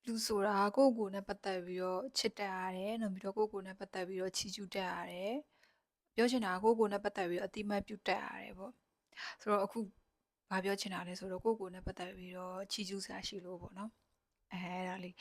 လူဆိုတာကိုယ့်နဲ့ပတ်သက်ပြီးတော့ချစ်တတ်ရတယ်နောက်ပြီးတော့ကိုယ့်နဲ့ပတ်သက်ပြီးတော့ချီးကျူးတတ်ရတယ်ပြောချင်တာကကိုယ့်နဲ့ပတ်သက်ပြီးတော့အတိအမှတ်ပြုတတ်ရတယ်ပေါ့ဆိုတော့အခုဘာပြောချင်တာလဲဆိုတော့ကိုယ့်နဲ့ပတ်သက်ပြီးတော့ချီးကျူးစရာရှိလို့ပေါ့နော်အဲ့ဒါလေး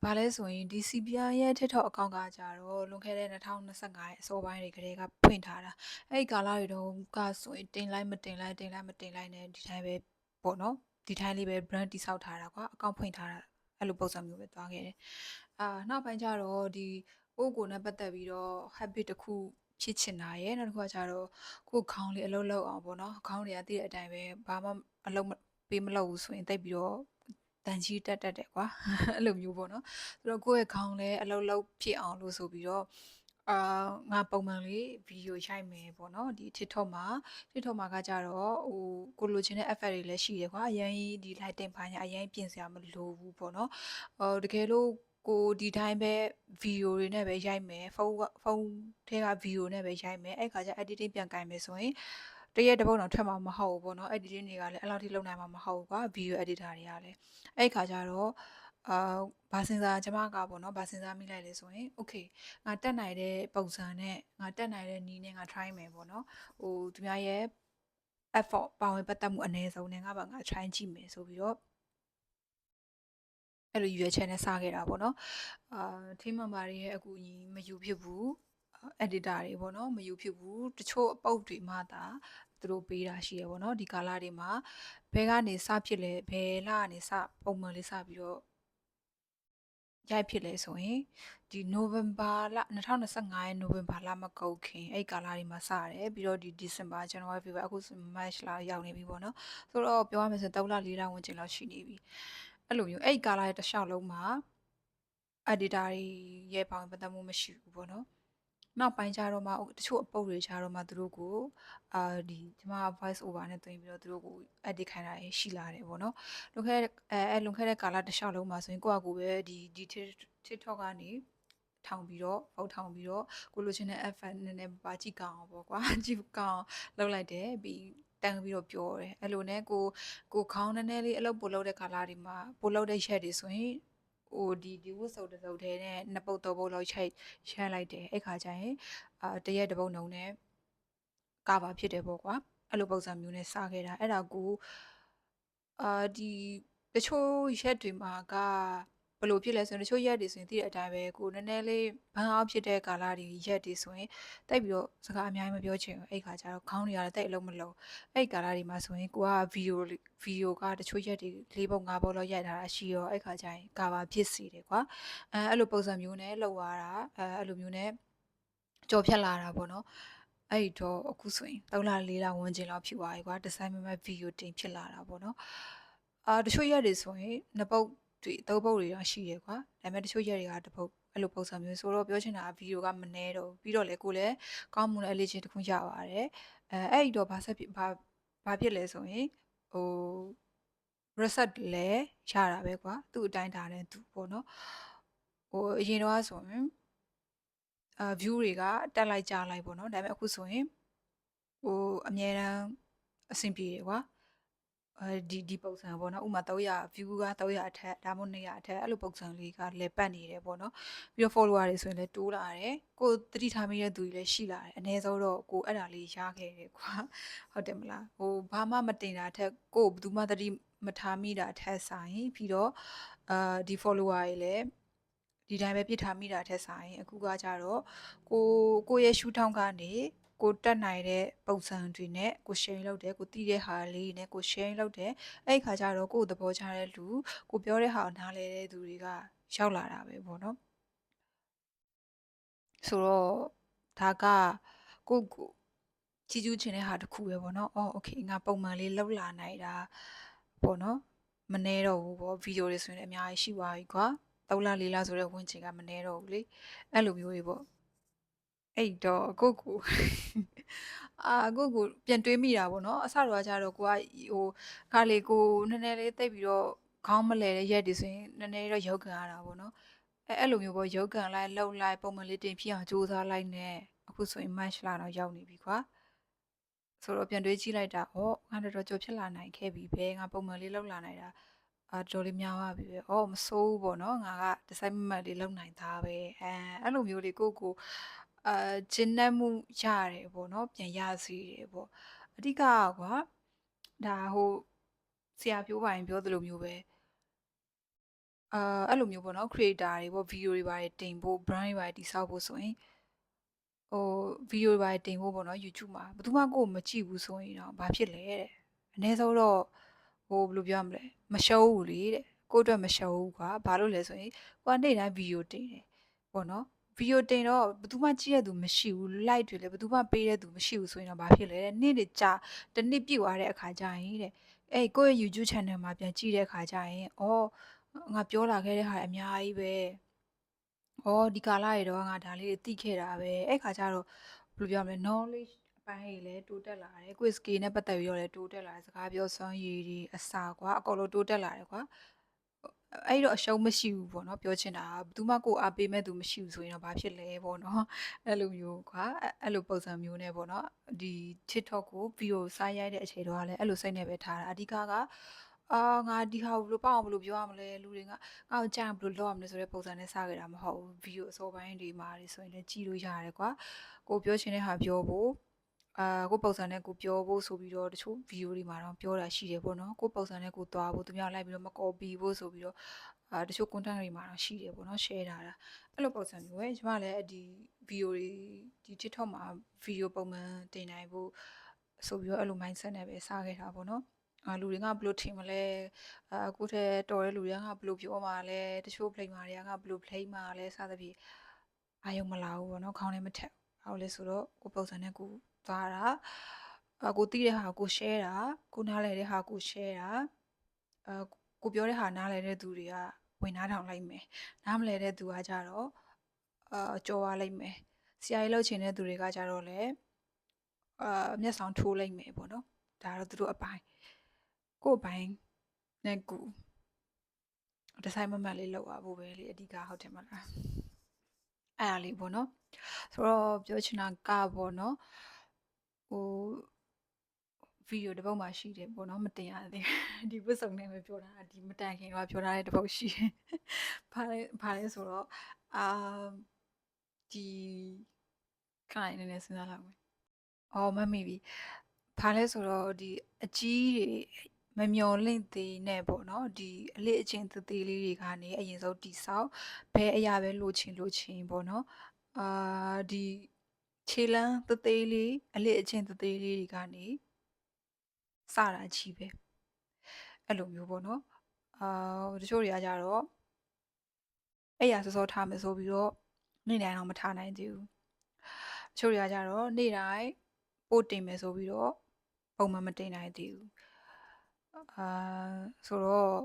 ဘာလဲဆိုရင်ဒီ CPR ရဲ့ TikTok အကောင့်ကကြတော့လွန်ခဲ့တဲ့2025ရဲ့အစောပိုင်းတွေကတည်းကဖွင့်ထားတာအဲ့ဒီကာလတွေတော့ကဆိုရင်တင်လိုက်မတင်လိုက်နဲ့ဒီတိုင်းပဲပေါ့နော်ဒီတိုင်းလေးပဲ brand တိဆောက်ထားတာကွာအကောင့်ဖွင့်ထားတာအဲ့လိုပုံစံမျိုးပဲသွားခဲ့တယ်နောက်ပိုင်းကျတော့ဒီကိုယ်နဲ့ပတ်သက်ပြီးတော့ habit တစ်ခုဖြစ်ချင်တာရယ်နောက်တစ်ခုကကျတော့ကိုယ်ခေါင်းလေးအလုပ်လုပ်အောင်ပေါ့နော်ခေါင်းတွေကတည့်တဲ့အတိုင်းပဲဘာမှအလုပ်ပေးမလုပ်ဘူးဆိုရင်တိတ်ပြီးတော့တန်ကြီးတက်တယ်ကွာအဲ့လိုမျိုးပေါ့နော်ဆိုတော့ကိုယ့်ရဲ့ခေါင်းလည်းအလုပ်လုပ်ဖြစ်အောင်လို့ဆိုပြီးတော့ငါပုံမှန်လေးဗီဒီယိုရိုက်မယ်ပေါ့နော်ဒီ TikTok မှာကကြတော့ကိုလိုချင်တဲ့ effect တွေလည်းရှိတယ်ကွာအရင်ဒီ lighting ပိုင်းညာအရင်ပြင်စရာမလိုဘူးပေါ့နော်တကယ်လို့ကိုဒီတိုင်းပဲဗီဒီယိုတွေနဲ့ပဲရိုက်မယ်ဖုန်းထဲကဗီဒီယိုနဲ့ပဲရိုက်မယ်အဲ့ခါကျ editing ပြန်ကင်မယ်ဆိုရင်တရက်တစ်ပုတ်တော့ထွက်မှာမဟုတ်ဘူးပေါ့နော် editing တွေကလည်းအဲ့လောက်ထိလုပ်နိုင်မှာမဟုတ်ဘူးကွာဗီဒီယို editor တွေကလည်းအဲ့ခါကျတော့ဘာစင်စားကျမကပေါ့နော်ဘာစင်စားမိလိုက်လဲဆိုရင် okay ငါတက်နိုင်တဲ့ပုံစံနဲ့ငါတက်နိုင်တဲ့နည်းနဲ့ငါ try မယ်ပေါ့နော်သူများရဲ့ effort ပါဝင်ပတ်သက်မှုအနည်းဆုံးနဲ့ငါ try ကြည့်မယ်ဆိုပြီးတော့အဲ့လိုရွေးချက်နဲ့စခဲ့တာပေါ့နော်team member တွေရဲ့အကူအညီမယူဖြစ်ဘူး editor တွေပေါ့နော်မယူဖြစ်ဘူးတချို့အပုတ်တွေမှသာသူတို့ပေးတာရှိရပေါ့နော်ဒီကာလတွေမှာဘယ်ကနေစဖြစ်လဲဘယ်လကနေစပုံမှန်လေးစပြီးတော့ရိုက်ဖြစ်လဲဆိုရင်ဒီနိုဝင်ဘာလ2025ရဲ့နိုဝင်ဘာလမကုန်ခင်အဲ့ကာလတွေမှာစရတယ်ပြီးတော့ဒီဒီဇင်ဘာဇန်နဝါရီဖေဖော်ဝါရီအခုဆိုမတ်လရောက်နေပြီပေါ့နော်ဆိုတော့ပြောရမယ်ဆိုရင်3လ4လဝန်းကျင်လောက်ရှိနေပြီအဲ့လိုမျိုးအဲ့ကာလရဲ့တစ်လျှောက်လုံးမှာ editor တွေရဲ့ပါဝင်ပတ်သက်မှုမရှိဘူးပေါ့နော်နောက်ပိုင်းကျတော့မှတချို့အပုတ်တွေကျတော့မှသူတို့ကိုဒီကျွန်မ voice over နဲ့တွင်ပြီးတော့သူတို့ကို edit ခိုင်းတာရှိလာတယ်ပေါ့နော်လွန်ခဲ့တဲ့ကာလတစ်လျှောက်လုံးမှာဆိုရင်ကိုယ့်အကူပဲဒီ TikTok ကနေထောင်ပြီးတော့ဖောက်ထောင်ပြီးတော့ကိုလိုချင်တဲ့ effect နည်းနည်းပါကြည့်ကောင်းအောင်ပေါ့ကွာကြည့်ကောင်းလောက်လိုက်တယ်ပြီးတန်းပြီးတော့ပြောတယ်အဲ့လိုနဲ့ကိုခေါင်းနည်းနည်းလေးအလုပ်ပို့လုပ်တဲ့ကာလတွေမှာပို့လုပ်တဲ့ရက်တွေဆိုရင်ဒီဝတ်စုံတစ်စုံတည်းနဲ့နှစ်ပုတ်သုံးပုတ်လောက်ရိုက်လိုက်တယ်အဲ့ခါကျရင်တရက်တစ်ပုတ်နှုံနဲ့ကာဗာဖြစ်တယ်ပေါ့ကွာအဲ့လိုပုံစံမျိုးနဲ့စခဲ့တာအဲ့ဒါကိုဒီတချို့ရက်တွေမှာကဘယ်လိုဖြစ်လဲဆိုရင်တချို့ရက်တွေဆိုရင်သိတဲ့အတိုင်းပဲကိုနည်းနည်းလေးဘန်းအောင်ဖြစ်တဲ့ကာလတွေရက်တွေဆိုရင်တိုက်ပြီးတော့စကားအများကြီးမပြောချင်ဘူးအဲ့ခါကျတော့ခေါင်းတွေကလည်းတိတ်အလုံးမလုံးအဲ့ကာလတွေမှာဆိုရင်ကိုကဗီဒီယိုကတချို့ရက်တွေ၄ပုံ၅ပုံလောက်ရိုက်ထားတာရှိရောအဲ့ခါကျရင်ကာဗာဖြစ်စီတယ်ကွာအဲ့လိုပုံစံမျိုးနဲ့လောက်ရတာအဲ့လိုမျိုးနဲ့ကြော်ဖြတ်လာတာပေါ့နော်အဲ့တော့အခုဆိုရင်3လ4လဝန်းကျင်လောက်ဖြစ်သွားပြီကွာဒီဇိုင်းမဲ့ဗီဒီယိုတင်ဖြစ်လာတာပေါ့နော်တချို့ရက်တွေဆိုရင်နှစ်ပုတ်တွေသုံးပုတ်တွေတော့ရှိတယ်ကွာဒါပေမဲ့တချို့ရက်တွေကတစ်ပုတ်အဲ့လိုပုံစံမျိုးဆိုတော့ပြောချင်တာဗီဒီယိုကမနှဲတော့ပြီးတော့လေကိုလည်းကောင်းမွန်တဲ့အလေးချင်းတစ်ခုရပါတယ်အဲ့ဒီတော့ဘာဖြစ်လဲဆိုရင်ဟို reset လည်းရတာပဲကွာသူ့အတိုင်းဒါနဲ့သူပေါ့နော်အရင်တော့ဆိုရင်view တွေကတက်လိုက်ကြလိုက်ပေါ့နော်ဒါပေမဲ့အခုဆိုရင်အမြဲတမ်းအဆင်ပြေတယ်ကွာဒီပုံစံပေါ့နော်ဥမာ300 view က300အထက်ဒါမှမဟုတ်200အထက်အဲ့လိုပုံစံလေးကလည်းပတ်နေတယ်ပေါ့နော်ပြီးတော့ follower တွေဆိုရင်လည်းတိုးလာတယ်ကိုသတိထားမိတဲ့သူတွေလည်းရှိလာတယ်အနည်းဆုံးတော့ကိုအဲ့ဒါလေးရခဲ့တယ်ကွာဟုတ်တယ်မလားဘာမှမတင်တာထက်ကိုဘယ်သူမှသတိမထားမိတာထက်ဆိုင်ပြီးတော့ဒီ follower တွေလည်းဒီတိုင်းပဲပြစ်ထားမိတာထက်ဆိုင်အခုကကြတော့ကိုရဲ့ shoot ထောင်းကနေကိုတက်နိုင်တဲ့ပုံစံတွေနဲ့ကို share လုပ်တယ်ကိုတည်တဲ့ဟာလေးနဲ့ကို share လုပ်တယ်အဲ့ခါကျတော့ကိုသဘောချတဲ့လူကိုပြောတဲ့ဟာကိုနားလဲတဲ့သူတွေကရောက်လာတာပဲပေါ့နော်ဆိုတော့ဒါကကိုချီးကျူးခြင်းတဲ့ဟာတစ်ခုပဲပေါ့နော်โอเคငါပုံမှန်လေးလောက်လာနိုင်တာပေါ့နော်မနေတော့ဘူးပေါ့ဗီဒီယိုတွေဆိုရင်အများကြီးရှိသွားပြီကွာ3လ4လဆိုတဲ့ဝင်ချင်ကမနေတော့ဘူးလေအဲ့လိုမျိုးတွေပေါ့အဲ့တော့ကိုပြန်တွေးမိတာပေါ့နော်အစတော့ကျတော့ကိုကခါလေကိုနည်းနည်းလေးတိတ်ပြီးတော့ခေါင်းမလဲတဲ့ရက်တွေဆိုရင်နည်းနည်းတော့ရုပ်ကန်ရတာပေါ့နော်အဲ့လိုမျိုးပေါ့ရုပ်ကန်လိုက်လှုပ်လိုက်ပုံမှန်လေးတင်ဖြစ်အောင်ကြိုးစားလိုက်နဲ့အခုဆိုရင် match လာတော့ရောက်နေပြီကွာဆိုတော့ပြန်တွေးကြည့်လိုက်တာငါတော်တော်ကြိုဖြစ်လာနိုင်ခဲ့ပြီပဲငါပုံမှန်လေးလှုပ်လာနိုင်တာ တော်လေးများပါပြီပဲ။အော်မစိုးဘူးပေါ့နော်။ငါကတစိုက်မတ်မတ်လေးလုပ်နိုင်သားပဲ။အဲ့လိုမျိုးလေးကိုယ့်ကိုကျဉ်းနှံ့မှုရတယ်ပေါ့နော်။ပြန်ရစေတယ်ပေါ့။အဓိကကကွာဒါဆရာပြောပါရင်ပြောသလိုမျိုးပဲအဲ့လိုမျိုးပေါ့နော် creator တွေပေါ့ဗီဒီယိုတွေပါတယ်တင်ဖို့ brand တွေပါတယ်တည်ဆောက်ဖို့ဆိုရင်ဗီဒီယိုတွေပါတယ်တင်ဖို့ပေါ့နော် YouTube မှာဘယ်သူမှကိုယ်မကြည့်ဘူးဆိုရင်တော့ဘာဖြစ်လဲတဲ့အနည်းဆုံးတော့ဘယ်လိုပြောရမလဲမရှုံးဘူးလေတဲ့ကိုယ့်အတွက်မရှုံးဘူးကွာဘာလို့လဲဆိုရင်ကိုကနေ့တိုင်းဗီဒီယိုတင်တယ်ပေါ့နော်ဗီဒီယိုတင်တော့ဘယ်သူမှကြည့်ရသူမရှိဘူး like တွေလည်းဘယ်သူမှပေးတဲ့သူမရှိဘူးဆိုရင်တော့ဘာဖြစ်လဲတဲ့နေ့တွေကြာတစ်နှစ်ပြည့်သွားတဲ့အခါကျရင်တဲ့ကိုယ့်ရဲ့ YouTube channel မှာပြန်ကြည့်တဲ့အခါကျရင်ငါပြောလာခဲ့တဲ့ဟာအများကြီးပဲဒီကာလတွေတော့ငါဒါလေးတွေသိခဲ့တာပဲအဲ့ခါကျတော့ဘယ်လိုပြောမလဲ knowledge အပိုင်းတွေလည်းတိုးတက်လာတယ် quiz ကေနဲ့ပတ်သက်ပြီးတော့လည်းတိုးတက်လာတယ်စကားပြောစွမ်းရည်တွေအစာကွာအကုန်လုံးတိုးတက်လာတယ်ကွာအဲ့တော့အရှုံးမရှိဘူးပေါ့နော်ပြောချင်တာဘယ်သူမှကိုအားပေးမဲ့သူမရှိဘူးဆိုရင်တော့ဘာဖြစ်လဲပေါ့နော်အဲ့လိုမျိုးကွာအဲ့လိုပုံစံမျိုးနဲ့ပေါ့နော်ဒီ TikTok ကိုဗီဒီယိုစားရိုက်တဲ့အချိန်တော့လည်းအဲ့လိုစိတ်နဲ့ပဲထားတာအဓိကကငါဒီဟာကိုဘယ်လိုပေါ့အောင်ဘယ်လိုပြောရမလဲလူတွေကငါ့ကိုကြိုက်အောင်ဘယ်လိုလုပ်ရမလဲဆိုတဲ့ပုံစံနဲ့စခဲ့တာမဟုတ်ဘူးဗီဒီယိုအစောပိုင်းတွေမှာဆိုရင်လည်းကြည့်လို့ရတယ်ကွာကိုပြောချင်တဲ့ဟာပြောဖို့ကိုပုံစံနဲ့ကိုပြောဖို့ဆိုပြီးတော့တချို့ဗီဒီယိုတွေမှာတော့ပြောတာရှိတယ်ပေါ့နော်ကိုပုံစံနဲ့ကိုသွားဖို့သူများလိုက်ပြီးတော့မ copy ဖို့ဆိုပြီးတော့တချို့ content တွေမှာတော့ရှိတယ်ပေါ့နော် share ထားတာအဲ့လိုပုံစံမျိုးပဲကျမလည်းဒီဗီဒီယိုတွေဒီ TikTok မှာဗီဒီယိုပုံမှန်တင်နိုင်ဖို့ဆိုပြီးတော့အဲ့လို mindset နဲ့ပဲစခဲ့တာပေါ့နော်လူတွေကဘယ်လိုထင်မလဲကိုယ့်ထက်တော်တဲ့လူတွေကဘယ်လိုပြောမှာလဲတချို့ play မှာတွေကဘယ်လို play မှာလဲစသဖြင့်အာယုံမလာဘူးပေါ့နော်ခေါင်းလည်းမထက်ဘာလို့လဲဆိုတော့ကိုပုံစံနဲ့ကိုသွားတာကိုသိတဲ့ဟာကို share တာကိုနားလည်တဲ့ဟာကို share တာကိုပြောတဲ့ဟာနားလည်တဲ့သူတွေကဝင်နားထောင်လိုက်မယ်နားမလည်တဲ့သူကကြတော့ကြော်သွားလိုက်မယ်ဆရာကြီးလှုပ်ချင်တဲ့သူတွေကကြတော့လေမျက်ဆောင်ထိုးလိုက်မယ်ပေါ့နော်ဒါတော့သူတို့အပိုင်းကို့အပိုင်းနဲ့ကိုဒီဇိုင်းမမတ်လေးလောက်ပါဖို့ပဲလေအဓိကဟုတ်တယ်မလားအဲ့ဒါလေးပေါ့နော်ဆိုတော့ပြောချင်တာကပေါ့နော်ဗီဒီယိုတစ်ပုဒ်မှာရှိတယ်ပေါ့နော်မတင်ရသေးဒီဝတ်စုံနဲ့ပဲပြောတာဒီမတန်ခင်ကပြောထားတဲ့တစ်ပုဒ်ရှိတယ်ဘာလဲဆိုတော့ဒီခိုင်နေနေစဉ်းစားလောက်မယ်မမေ့ပြီဘာလဲဆိုတော့ဒီအကြီးတွေမမျော်လင့်သေးနဲ့ပေါ့နော်ဒီအလေးအကျင့်သေးသေးလေးတွေကနေအရင်ဆုံးတိဆောက်ဘယ်အရာပဲလိုချင်ပေါ့နော်ဒီခြေလမ်းသေးသေးလေးအလေးအကျင့်သေးသေးလေးတွေကနေစတာကြီးပဲအဲ့လိုမျိုးပေါ့နော်တချို့တွေကကြတော့အဲ့ရစောစောထားမယ်ဆိုပြီးတော့နေ့တိုင်းတော့မထားနိုင်သေးဘူးတချို့တွေကကြတော့နေ့တိုင်းပို့တင်မယ်ဆိုပြီးတော့ပုံမှန်မတင်နိုင်သေးဘူးဆိုတော့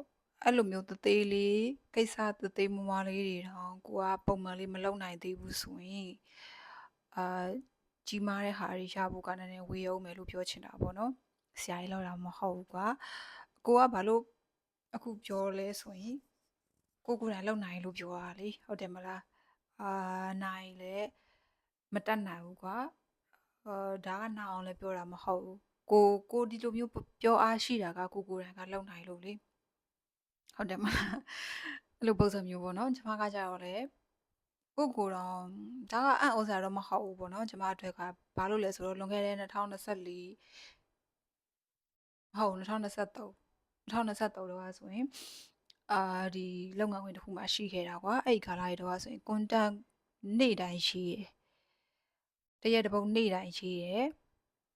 အဲ့လိုမျိုးသေးလေးကိစ္စသေးမွားလေးတွေတောင်ကိုကပုံမှန်လေးမလုပ်နိုင်သေးဘူးဆိုရင်ကြီးမားတဲ့ဟာတွေရဖို့ကနည်းနည်းဝေးအောင်မယ်လို့ပြောချင်တာပေါ့နော်ဆရာကြီးလောက်တာမဟုတ်ဘူးကွာကိုကဘာလို့အခုပြောလဲဆိုရင်ကိုယ်တိုင်လုံနိုင်လို့ပြောတာလေဟုတ်တယ်မလားနိုင်လေမတက်နိုင်ဘူးကွာဒါကနာအောင်လည်းပြောတာမဟုတ်ဘူးကိုဒီလိုမျိုးပြောအားရှိတာကကိုယ်တိုင်ကလုံနိုင်လို့လေဟုတ်တယ်မလားအဲ့လိုပုံစံမျိုးပေါ့နော်ကျမကကြတော့လေကိုတော့ဒါကအံ့ဩစရာတော့မဟုတ်ဘူးပေါ့နော်ကျမအတွက်ကဘာလို့လဲဆိုတော့လွန်ခဲ့တဲ့2024မဟုတ်2023 2023လောကဆိုရင်ဒီလုပ်ငန်းခွင်တစ်ခုမှာရှိခဲ့တာကွာအဲ့ဒီကာလတွေတော့ဆိုရင် content နေ့တိုင်းရှိတယ်တရက်တစ်ပုတ်နေ့တိုင်းရှိတယ်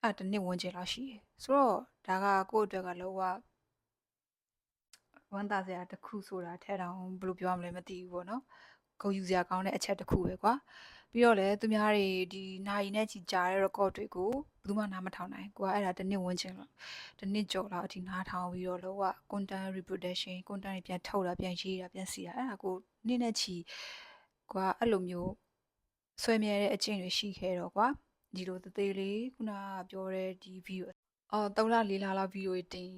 အဲ့တစ်နှစ်ဝန်းကျင်လောက်ရှိတယ်ဆိုတော့ဒါကကိုယ့်အတွက်ကလောကဝမ်းသာစရာတစ်ခုဆိုတာထဲတောင်ဘယ်လိုပြောရမလဲမသိဘူးပေါ့နော်ဂုဏ်ယူစရာကောင်းတဲ့အချက်တစ်ခုပဲကွာပြီးတော့လည်းသူများတွေဒီနိုင်နဲ့ချီကြားတဲ့ record တွေကိုဘယ်သူမှနားမထောင်နိုင်ကိုကအဲ့ဒါတစ်နှစ်ဝန်းကျင်လောက်တစ်နှစ်ကျော်လောက်အထိနားထောင်ပြီးတော့လောက content reproduction content တွေပြန်ထုတ်တာပြန်ရေးတာပြန်စီတာအဲ့ဒါကိုနေ့နဲ့ချီကွာအဲ့လိုမျိုးဆွဲမြဲတဲ့အကျင့်တွေရှိခဲ့တော့ကွာဒီလိုသေးလေးခုနကပြောတဲ့ဒီ view 3လ4လလောက်ဗီဒီယိုတွေတင်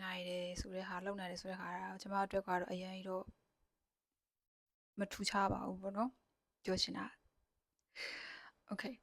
နိုင်တယ်ဆိုတဲ့ဟာလုပ်နိုင်တယ်ဆိုတဲ့ဟာကျွန်မအတွက်ကတော့အရင်တော့မထူးခြားပါဘူးပေါ့နော်ပြောချင်တာ okay